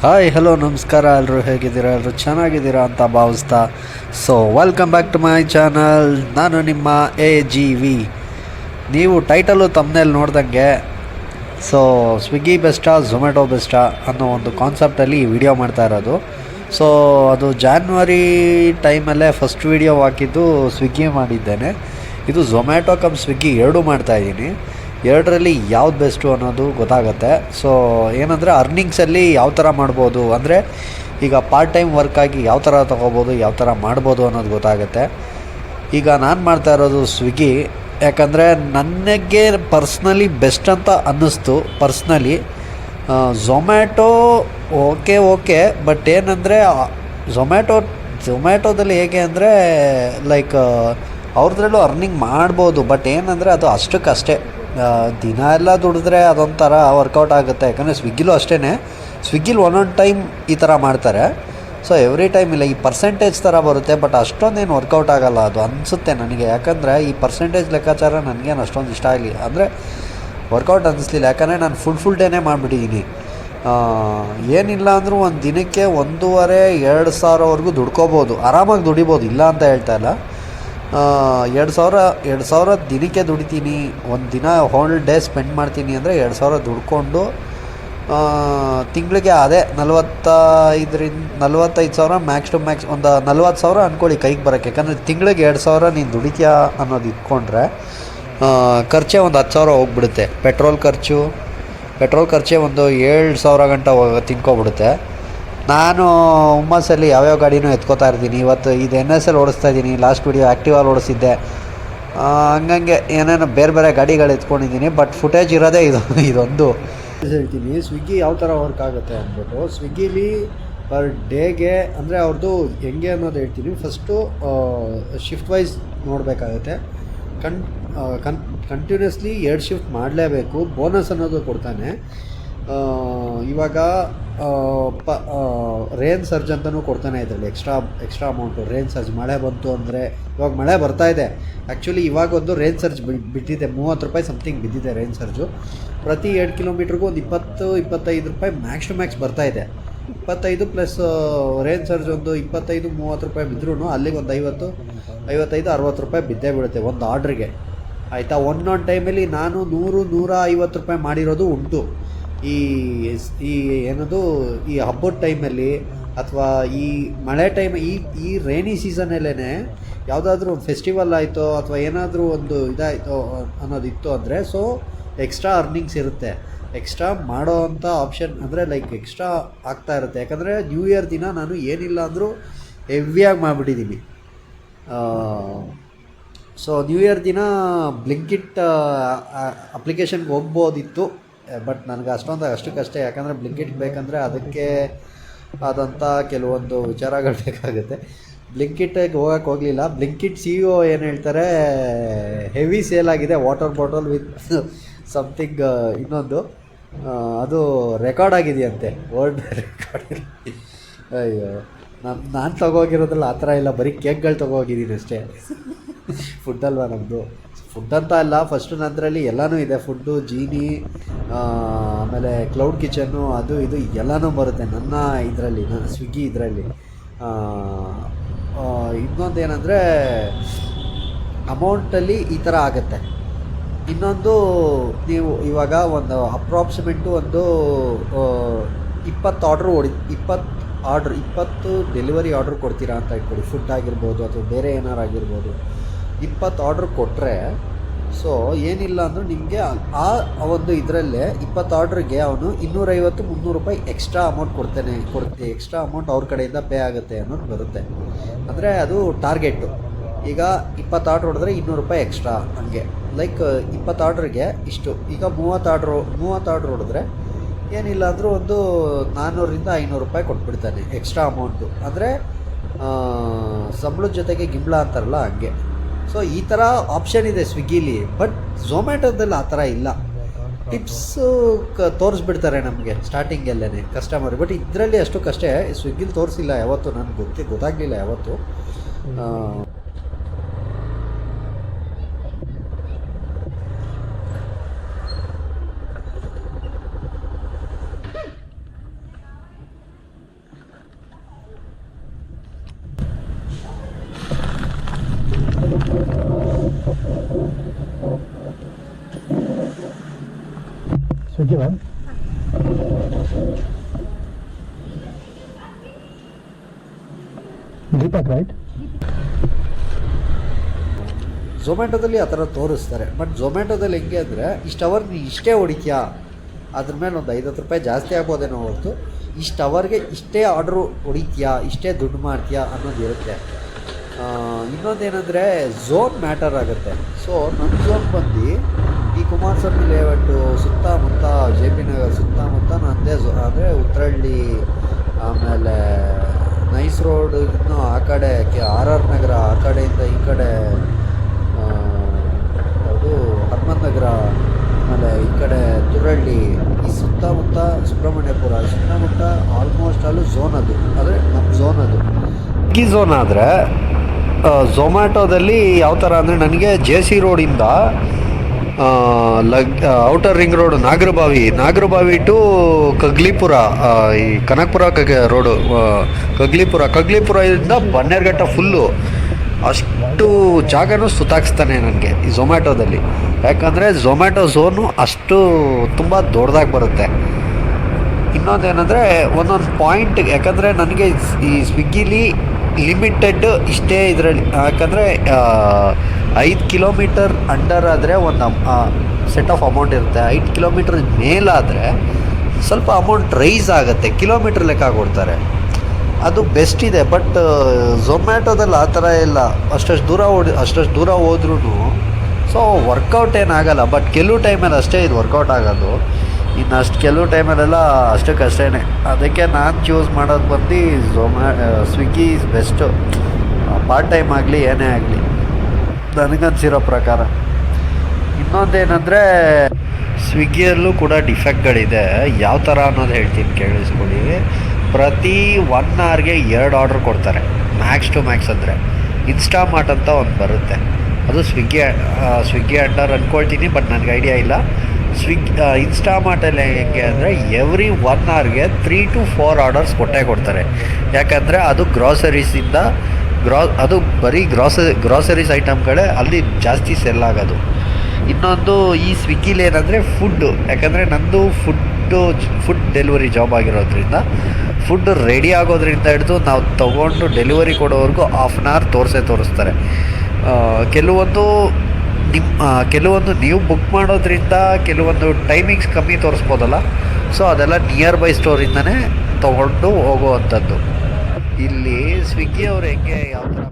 Hi hello ನಮಸ್ಕಾರ, ಎಲ್ಲರೂ ಹೇಗಿದ್ದೀರಾ? ಎಲ್ಲರೂ ಚೆನ್ನಾಗಿದ್ದೀರಾ ಅಂತ ಭಾವಿಸ್ತಾ welcome back to my channel. ನಾನು ನಿಮ್ಮ AGV. ನೀವು ಟೈಟಲು ತಮ್ಮನೇಲಿ ನೋಡ್ದಂಗೆ ಸ್ವಿಗ್ಗಿ ಬೆಸ್ಟಾ ಝೊಮ್ಯಾಟೊ ಬೆಸ್ಟಾ ಅನ್ನೋ ಒಂದು ಕಾನ್ಸೆಪ್ಟಲ್ಲಿ ಈ ವಿಡಿಯೋ ಮಾಡ್ತಾ ಇರೋದು. ಅದು ಜಾನ್ವರಿ ಟೈಮಲ್ಲೇ ಫಸ್ಟ್ ವಿಡಿಯೋ ಹಾಕಿದ್ದು ಸ್ವಿಗ್ಗಿ ಮಾಡಿದ್ದೇನೆ. ಇದು ಝೊಮ್ಯಾಟೊ ಕಮ್ ಸ್ವಿಗ್ಗಿ ಎರಡೂ ಮಾಡ್ತಾಯಿದ್ದೀನಿ. ಎರಡರಲ್ಲಿ ಯಾವ್ದು ಬೆಸ್ಟು ಅನ್ನೋದು ಗೊತ್ತಾಗುತ್ತೆ. ಏನಂದರೆ ಅರ್ನಿಂಗ್ಸಲ್ಲಿ ಯಾವ ಥರ ಮಾಡ್ಬೋದು, ಅಂದರೆ ಈಗ ಪಾರ್ಟ್ ಟೈಮ್ ವರ್ಕಾಗಿ ಯಾವ ಥರ ತೊಗೋಬೋದು, ಯಾವ ಥರ ಮಾಡ್ಬೋದು ಅನ್ನೋದು ಗೊತ್ತಾಗುತ್ತೆ. ಈಗ ನಾನು ಮಾಡ್ತಾ ಇರೋದು ಸ್ವಿಗ್ಗಿ, ಯಾಕಂದರೆ ನನಗೆ ಪರ್ಸ್ನಲಿ ಬೆಸ್ಟ್ ಅಂತ ಅನ್ನಿಸ್ತು. ಝೊಮ್ಯಾಟೊ ಓಕೆ ಬಟ್ ಏನಂದರೆ ಝೊಮ್ಯಾಟೊದಲ್ಲಿ ಹೇಗೆ ಅಂದರೆ ಅವ್ರದ್ರಲ್ಲೂ ಅರ್ನಿಂಗ್ ಮಾಡ್ಬೋದು. ಬಟ್ ಏನಂದರೆ ಅದು ಅಷ್ಟಕ್ಕಷ್ಟೇ. ದಿನ ಎಲ್ಲ ದುಡಿದ್ರೆ ಅದೊಂಥರ ವರ್ಕೌಟ್ ಆಗುತ್ತೆ. ಯಾಕಂದರೆ ಸ್ವಿಗ್ಗಿಲೂ ಅಷ್ಟೇ, ಸ್ವಿಗ್ಗಿಲಿ ಒಂದೊಂದು ಟೈಮ್ ಈ ಥರ ಮಾಡ್ತಾರೆ. ಎವ್ರಿ ಟೈಮ್ ಇಲ್ಲ, ಈ ಪರ್ಸೆಂಟೇಜ್ ಥರ ಬರುತ್ತೆ. ಬಟ್ ಅಷ್ಟೊಂದೇನು ವರ್ಕೌಟ್ ಆಗೋಲ್ಲ ಅದು ಅನಿಸುತ್ತೆ ನನಗೆ. ಯಾಕಂದರೆ ಈ ಪರ್ಸೆಂಟೇಜ್ ಲೆಕ್ಕಾಚಾರ ನನಗೇನು ಅಷ್ಟೊಂದು ಇಷ್ಟ ಆಗಲಿ, ಅಂದರೆ ವರ್ಕೌಟ್ ಅನ್ನಿಸ್ಲಿಲ್ಲ. ಯಾಕಂದರೆ ನಾನು ಫುಲ್ ಡೇನೇ ಮಾಡಿಬಿಟ್ಟಿದ್ದೀನಿ. ಏನಿಲ್ಲ ಅಂದರೂ ಒಂದು ದಿನಕ್ಕೆ 1,500-2 ಸಾವಿರವರೆಗೂ ದುಡ್ಕೋಬೋದು, ಆರಾಮಾಗಿ ದುಡಿಬೋದು, ಇಲ್ಲ ಅಂತ ಹೇಳ್ತಾ ಇಲ್ಲ. 2,000 ದಿನಕ್ಕೆ ದುಡಿತೀನಿ. ಒಂದು ದಿನ ಹೋಲ್ ಡೇ ಸ್ಪೆಂಡ್ ಮಾಡ್ತೀನಿ ಅಂದರೆ 2,000 ದುಡ್ಕೊಂಡು ತಿಂಗಳಿಗೆ ಅದೇ 45,000 ಮ್ಯಾಕ್ಸ್ ಟು ಮ್ಯಾಕ್ಸ್ ಒಂದು 40,000 ಅಂದ್ಕೊಳ್ಳಿ ಕೈಗೆ ಬರೋಕ್ಕೆ. ಯಾಕಂದರೆ ತಿಂಗಳಿಗೆ 2,000 ನೀನು ದುಡಿತೀಯಾ ಅನ್ನೋದು ಇಟ್ಕೊಂಡ್ರೆ ಖರ್ಚೇ ಒಂದು 10,000 ಹೋಗ್ಬಿಡುತ್ತೆ. ಪೆಟ್ರೋಲ್ ಖರ್ಚೇ ಒಂದು 7,000 ಗಂಟ ತಿನ್ಕೊಬಿಡುತ್ತೆ. ನಾನು ಹುಮ್ಮಸ್ಸಲ್ಲಿ ಯಾವ್ಯಾವ ಗಾಡಿನೂ ಎತ್ಕೋತಾ ಇರ್ತೀನಿ. ಇವತ್ತು ಇದು NSL ಓಡಿಸ್ತಾ ಇದ್ದೀನಿ, ಲಾಸ್ಟ್ ವಿಡಿಯೋ ಆ್ಯಕ್ಟಿವಲ್ಲಿ ಓಡಿಸಿದ್ದೆ. ಹಂಗಂಗೆ ಏನೇನೋ ಬೇರೆ ಗಾಡಿಗಳು ಎತ್ಕೊಂಡಿದ್ದೀನಿ. ಬಟ್ ಫುಟೇಜ್ ಇರೋದೇ ಇದೊಂದು ಹೇಳ್ತೀನಿ. ಸ್ವಿಗ್ಗಿ ಯಾವ ಥರ ವರ್ಕ್ ಆಗುತ್ತೆ ಅಂದ್ಬಿಟ್ಟು, ಸ್ವಿಗ್ಗಿಲಿ ಪರ್ ಡೇಗೆ ಅಂದರೆ ಅವ್ರದ್ದು ಹೆಂಗೆ ಅನ್ನೋದು ಹೇಳ್ತೀನಿ. ಫಸ್ಟು ಶಿಫ್ಟ್ ವೈಸ್ ನೋಡಬೇಕಾಗುತ್ತೆ. ಕಂಟಿನ್ಯೂಸ್ಲಿ 2 ಶಿಫ್ಟ್ ಮಾಡಲೇಬೇಕು. ಬೋನಸ್ ಅನ್ನೋದು ಕೊಡ್ತಾನೆ. ಇವಾಗ ರೇನ್ ಸರ್ಜ್ ಅಂತಲೂ ಕೊಡ್ತಾನೆ ಇದರಲ್ಲಿ ಎಕ್ಸ್ಟ್ರಾ ಅಮೌಂಟು. ರೇನ್ ಸರ್ಜ್ ಮಳೆ ಬಂತು ಅಂದರೆ, ಇವಾಗ ಮಳೆ ಬರ್ತಾಯಿದೆ. ಆ್ಯಕ್ಚುಲಿ ಇವಾಗ ಒಂದು ರೇನ್ ಸರ್ಜ್ ಬಿದ್ದಿದೆ, 30 ರೂಪಾಯಿ ಸಮಥಿಂಗ್ ಬಿದ್ದಿದೆ ರೇನ್ ಸರ್ಜು. ಪ್ರತಿ 2 ಕಿಲೋಮೀಟ್ರಿಗೂ ಒಂದು 20-25 ರೂಪಾಯಿ ಮ್ಯಾಕ್ಸ್ ಟು ಮ್ಯಾಕ್ಸ್ ಬರ್ತಾಯಿದೆ. 25 ಪ್ಲಸ್ ರೇನ್ ಸರ್ಜ್ ಒಂದು 25-30 ರೂಪಾಯಿ ಬಿದ್ದರೂ ಅಲ್ಲಿಗೆ ಒಂದು 55-60 ರೂಪಾಯಿ ಬಿದ್ದೇ ಬೀಳುತ್ತೆ ಒಂದು ಆರ್ಡ್ರಿಗೆ, ಆಯಿತಾ. ಒಂದೊಂದು ಟೈಮಲ್ಲಿ ನಾನು 100-150 ರೂಪಾಯಿ ಮಾಡಿರೋದು ಉಂಟು. ಈ ಹಬ್ಬದ ಟೈಮಲ್ಲಿ ಅಥವಾ ಈ ಮಳೆ ಟೈಮ್, ಈ ರೈನಿ ಸೀಸನಲ್ಲೇ ಯಾವುದಾದ್ರೂ ಒಂದು ಫೆಸ್ಟಿವಲ್ ಆಯಿತೋ ಅಥವಾ ಏನಾದರೂ ಒಂದು ಇದಾಯಿತೋ ಅನ್ನೋದಿತ್ತು ಅಂದರೆ ಎಕ್ಸ್ಟ್ರಾ ಅರ್ನಿಂಗ್ಸ್ ಇರುತ್ತೆ. ಎಕ್ಸ್ಟ್ರಾ ಮಾಡೋ ಅಂಥ ಆಪ್ಷನ್ ಅಂದರೆ ಎಕ್ಸ್ಟ್ರಾ ಆಗ್ತಾ ಇರುತ್ತೆ. ಯಾಕಂದರೆ ನ್ಯೂ ಇಯರ್ ದಿನ ನಾನು ಏನಿಲ್ಲ ಅಂದರೂ ಹೆವಿಯಾಗಿ ಮಾಡಿಬಿಟ್ಟಿದ್ದೀನಿ. ನ್ಯೂ ಇಯರ್ ದಿನ ಬ್ಲಿಂಕಿಟ್ ಅಪ್ಲಿಕೇಶನ್ಗೆ ಹೋಗ್ಬೋದಿತ್ತು. ಬಟ್ ನನಗೆ ಅಷ್ಟಕ್ಕಷ್ಟೇ. ಯಾಕಂದರೆ ಬ್ಲಿಂಕಿಟ್ ಬೇಕಂದರೆ ಅದಕ್ಕೆ ಆದಂಥ ಕೆಲವೊಂದು ವಿಚಾರಗಳು ಬೇಕಾಗುತ್ತೆ. ಬ್ಲಿಂಕಿಟ್ಗೆ ಹೋಗಲಿಲ್ಲ. ಬ್ಲಿಂಕಿಟ್ CEO ಏನು ಹೇಳ್ತಾರೆ, ಹೆವಿ ಸೇಲ್ ಆಗಿದೆ ವಾಟರ್ ಬಾಟಲ್ ವಿತ್ ಸಮಥಿಂಗ್ ಇನ್ನೊಂದು, ಅದು ರೆಕಾರ್ಡ್ ಆಗಿದೆಯಂತೆ, ವರ್ಲ್ಡ್ ರೆಕಾರ್ಡ್. ಅಯ್ಯೋ, ನಾನು ತೊಗೋಗಿರೋದ್ರಲ್ಲಿ ಆ ಥರ ಇಲ್ಲ, ಬರೀ ಕೇಕ್ಗಳು ತೊಗೋಗಿದ್ದೀನಿ ಅಷ್ಟೇ. ಫುಡ್ ಅಲ್ವಾ ನಮ್ಮದು, ಫುಡ್ ಅಂತ ಅಲ್ಲ. ಫಸ್ಟು ನಂತರಲ್ಲಿ ಎಲ್ಲನೂ ಇದೆ, ಫುಡ್ಡು, ಜೀನಿ, ಆಮೇಲೆ ಕ್ಲೌಡ್ ಕಿಚನ್ನು, ಅದು ಇದು ಎಲ್ಲನೂ ಬರುತ್ತೆ ನನ್ನ ಸ್ವಿಗ್ಗಿ ಇದರಲ್ಲಿ. ಇನ್ನೊಂದು ಏನಂದರೆ ಅಮೌಂಟಲ್ಲಿ ಈ ಥರ ಆಗುತ್ತೆ. ಇನ್ನೊಂದು, ನೀವು ಇವಾಗ ಒಂದು ಅಪ್ರಾಕ್ಸಿಮೇಟು ಒಂದು 20 ಡೆಲಿವರಿ ಆರ್ಡ್ರ್ ಕೊಡ್ತೀರಾ ಅಂತ ಇಟ್ಕೊಳ್ಳಿ. ಫುಡ್ ಆಗಿರ್ಬೋದು ಅಥವಾ ಬೇರೆ ಏನಾರು ಆಗಿರ್ಬೋದು. 20 ಆರ್ಡ್ರ್ ಕೊಟ್ಟರೆ ಏನಿಲ್ಲ ಅಂದರೂ ನಿಮಗೆ ಆ ಒಂದು ಇದರಲ್ಲೇ 20 ಆರ್ಡ್ರಿಗೆ ಅವನು 250-300 ರೂಪಾಯಿ ಎಕ್ಸ್ಟ್ರಾ ಅಮೌಂಟ್ ಎಕ್ಸ್ಟ್ರಾ ಅಮೌಂಟ್ ಅವ್ರ ಕಡೆಯಿಂದ ಪೇ ಆಗುತ್ತೆ ಅನ್ನೋದು ಬರುತ್ತೆ. ಅಂದರೆ ಅದು ಟಾರ್ಗೆಟು. ಈಗ 20 ಆರ್ಡ್ರ್ ಹೊಡೆದ್ರೆ 200 ರೂಪಾಯಿ ಎಕ್ಸ್ಟ್ರಾ, ಹಂಗೆ 20 ಆರ್ಡ್ರಿಗೆ ಇಷ್ಟು. ಈಗ 30 ಆರ್ಡ್ರ್ ಹೊಡೆದ್ರೆ ಏನಿಲ್ಲ ಅಂದರೂ ಒಂದು 400-500 ರೂಪಾಯಿ ಕೊಟ್ಬಿಡ್ತಾನೆ ಎಕ್ಸ್ಟ್ರಾ ಅಮೌಂಟು. ಅಂದರೆ ಸಂಬಳದ ಜೊತೆಗೆ ಗಿಂಬಳ ಅಂತಾರಲ್ಲ, ಹಂಗೆ. ಈ ಥರ ಆಪ್ಷನ್ ಇದೆ ಸ್ವಿಗ್ಗಿಲಿ. ಬಟ್ ಝೊಮ್ಯಾಟೊದಲ್ಲಿ ಆ ಥರ ಇಲ್ಲ. ಟಿಪ್ಸು ತೋರಿಸ್ಬಿಡ್ತಾರೆ ನಮಗೆ ಸ್ಟಾರ್ಟಿಂಗಲ್ಲೇ ಕಸ್ಟಮರ್. ಬಟ್ ಇದರಲ್ಲಿ ಅಷ್ಟಕ್ಕಷ್ಟೇ. ಸ್ವಿಗ್ಗಿಲಿ ತೋರಿಸಿಲ್ಲ ಯಾವತ್ತು, ನನಗೆ ಗೊತ್ತಾಗಲಿಲ್ಲ ಯಾವತ್ತು. Swiggy, man. Deepak, right? ಝೊಮ್ಯಾಟೊದಲ್ಲಿ ಆ ಥರ ತೋರಿಸ್ತಾರೆ. ಬಟ್ ಝೊಮ್ಯಾಟೊದಲ್ಲಿ ಹೆಂಗೆ ಅಂದರೆ ಇಷ್ಟು ಅವರ್ ನೀನು ಇಷ್ಟೇ ಹೊಡಿತೀಯಾ, ಅದ್ರ ಮೇಲೆ ಒಂದು 50 ರೂಪಾಯಿ ಜಾಸ್ತಿ ಆಗ್ಬೋದೇನೋ ಹೊರತು ಇಷ್ಟು ಅವರ್ಗೆ ಇಷ್ಟೇ ಆರ್ಡ್ರು ಹೊಡಿತೀಯಾ, ಇಷ್ಟೇ ದುಡ್ಡು ಮಾಡ್ತೀಯಾ ಅನ್ನೋದು ಇರುತ್ತೆ. ಇನ್ನೊಂದೇನೆಂದರೆ ಝೋನ್ ಮ್ಯಾಟರ್ ಆಗುತ್ತೆ. ಸೊ ನನ್ನ ಝೋನ್ ಬಂದು ಈ ಕುಮಾರಸ್ವಾಮಿ ಲೇಔಟು ಸುತ್ತಮುತ್ತ, ಜೆ ಪಿ ನಗರ್ ಸುತ್ತಮುತ್ತ ನಂದೇ ಅಂದರೆ ಉತ್ತರಹಳ್ಳಿ, ಆಮೇಲೆ ನೈಸ್ ರೋಡ್, ಇನ್ನು ಆ ಕಡೆ ಆರ್ ಆರ್ ನಗರ, ಆ ಕಡೆಯಿಂದ ಈ ಕಡೆ ಅದು ಹನುಮಂತ ನಗರ, ಆಮೇಲೆ ಈ ಕಡೆ ತುರಹಳ್ಳಿ, ಈ ಸುತ್ತಮುತ್ತ ಸುಬ್ರಹ್ಮಣ್ಯಪುರ ಸುತ್ತಮುತ್ತ ಆಲ್ಮೋಸ್ಟ್ ಅಲ್ಲೂ ಝೋನ್ ಅದು, ಅಂದರೆ ನಮ್ಮ ಝೋನ್ ಅದು. ಈ ಝೋನ್ ಆದರೆ ಝೊಮ್ಯಾಟೊದಲ್ಲಿ ಯಾವ ಥರ ಅಂದರೆ ನನಗೆ ಜೆ ಸಿ ರೋಡಿಂದ outer ring road Nagarbhavi to Kaggalipura, ಈ ಕನಕಪುರ ರೋಡು ಕಗ್ಲಿಪುರದಿಂದ ಬನ್ನೇರುಘಟ್ಟ ಫುಲ್ಲು ಅಷ್ಟು ಜಾಗನೂ ಸುತ್ತಾಕ್ಸ್ತಾನೆ ನನಗೆ ಈ ಝೊಮ್ಯಾಟೊದಲ್ಲಿ. ಯಾಕಂದರೆ ಝೊಮ್ಯಾಟೊ ಝೋನು ಅಷ್ಟು ತುಂಬ ದೊಡ್ಡದಾಗಿ ಬರುತ್ತೆ. ಇನ್ನೊಂದೇನೆಂದರೆ ಒಂದೊಂದು ಪಾಯಿಂಟ್, ಯಾಕಂದರೆ ನನಗೆ ಈ ಸ್ವಿಗ್ಗಿಲಿ ಲಿಮಿಟೆಡ್ ಇಷ್ಟೇ ಇದರಲ್ಲಿ, ಯಾಕಂದರೆ 5 ಕಿಲೋಮೀಟರ್ ಅಂಡರ್ ಆದರೆ ಒಂದು ಸೆಟ್ ಆಫ್ ಅಮೌಂಟ್ ಇರುತ್ತೆ. 5 ಕಿಲೋಮೀಟರ್ ಮೇಲಾದರೆ ಸ್ವಲ್ಪ ಅಮೌಂಟ್ ರೈಸ್ ಆಗುತ್ತೆ, ಕಿಲೋಮೀಟ್ರ್ ಲೆಕ್ಕ ಕೊಡ್ತಾರೆ. ಅದು ಬೆಸ್ಟ್ ಇದೆ. ಬಟ್ ಝೊಮ್ಯಾಟೊದಲ್ಲಿ ಆ ಥರ ಇಲ್ಲ. ಅಷ್ಟಷ್ಟು ದೂರ ಹೋದ್ರೂ ಸೊ ವರ್ಕೌಟ್ ಏನಾಗಲ್ಲ. ಬಟ್ ಕೆಲವು ಟೈಮಲ್ಲಿ ಅಷ್ಟೇ ಇದು ವರ್ಕೌಟ್ ಆಗೋದು. ಇನ್ನು ಕೆಲವು ಟೈಮಲ್ಲೆಲ್ಲ ಅಷ್ಟೇ. ಅದಕ್ಕೆ ನಾನು ಚೂಸ್ ಮಾಡೋದು ಬಂದು Swiggy is best. Part time ಆಗಲಿ ಏನೇ ಆಗಲಿ ನನಗನ್ಸಿರೋ ಪ್ರಕಾರ. ಇನ್ನೊಂದೇನೆಂದರೆ ಸ್ವಿಗ್ಗಿಯಲ್ಲೂ ಕೂಡ ಡಿಫೆಕ್ಟ್ಗಳಿದೆ. ಯಾವ ಥರ ಅನ್ನೋದು ಹೇಳ್ತೀನಿ, ಕೇಳಿಸ್ಕೊಳ್ಳಿ. ಪ್ರತಿ 1 ಅವರ್ಗೆ 2 ಆರ್ಡ್ರ್ ಕೊಡ್ತಾರೆ, ಮ್ಯಾಕ್ಸ್ ಟು ಮ್ಯಾಕ್ಸ್. ಅಂದರೆ ಇನ್ಸ್ಟಾಮಾರ್ಟ್ ಅಂತ ಒಂದು ಬರುತ್ತೆ, ಅದು ಸ್ವಿಗ್ಗಿ ಅಂಡರ್ ಅಂದ್ಕೊಳ್ತೀನಿ, ಬಟ್ ನನಗೆ ಐಡಿಯಾ ಇಲ್ಲ. ಇನ್ಸ್ಟಾಮಾರ್ಟಲ್ಲಿ ಹೆಂಗೆ ಅಂದರೆ ಎವ್ರಿ 1 ಅವರ್ಗೆ 3 to 4 ಆರ್ಡರ್ಸ್ ಕೊಡ್ತಾರೆ. ಯಾಕಂದರೆ ಅದು ಗ್ರಾಸರೀಸಿಂದ ಅದು ಬರೀ ಗ್ರಾಸರೀಸ್ ಐಟಮ್ಗಳೇ ಅಲ್ಲಿ ಜಾಸ್ತಿ ಸೆಲ್ ಆಗೋದು. ಇನ್ನೊಂದು ಈ ಸ್ವಿಗ್ಗಿಲಿ ಏನಂದರೆ ಫುಡ್ಡು, ಯಾಕಂದರೆ ನಂದು ಫುಡ್ ಡೆಲಿವರಿ ಜಾಬ್ ಆಗಿರೋದ್ರಿಂದ ಫುಡ್ ರೆಡಿ ಆಗೋದ್ರಿಂದ ಹಿಡಿದು ನಾವು ತೊಗೊಂಡು ಡೆಲಿವರಿ ಕೊಡೋವರೆಗೂ 1/2 hour ತೋರಿಸ್ತಾರೆ. ಕೆಲವೊಂದು ನೀವು ಬುಕ್ ಮಾಡೋದ್ರಿಂದ ಕೆಲವೊಂದು ಟೈಮಿಂಗ್ಸ್ ಕಮ್ಮಿ ತೋರಿಸ್ಬೋದಲ್ಲ. ಸೊ ಅದೆಲ್ಲ ನಿಯರ್ ಬೈ ಸ್ಟೋರಿಂದನೇ ತೊಗೊಂಡು ಹೋಗುವಂಥದ್ದು. ಇಲ್ಲಿ ಸ್ವಿಗ್ಗಿ ಅವರು ಹೆಂಗೆ ಯಾವ ಥರ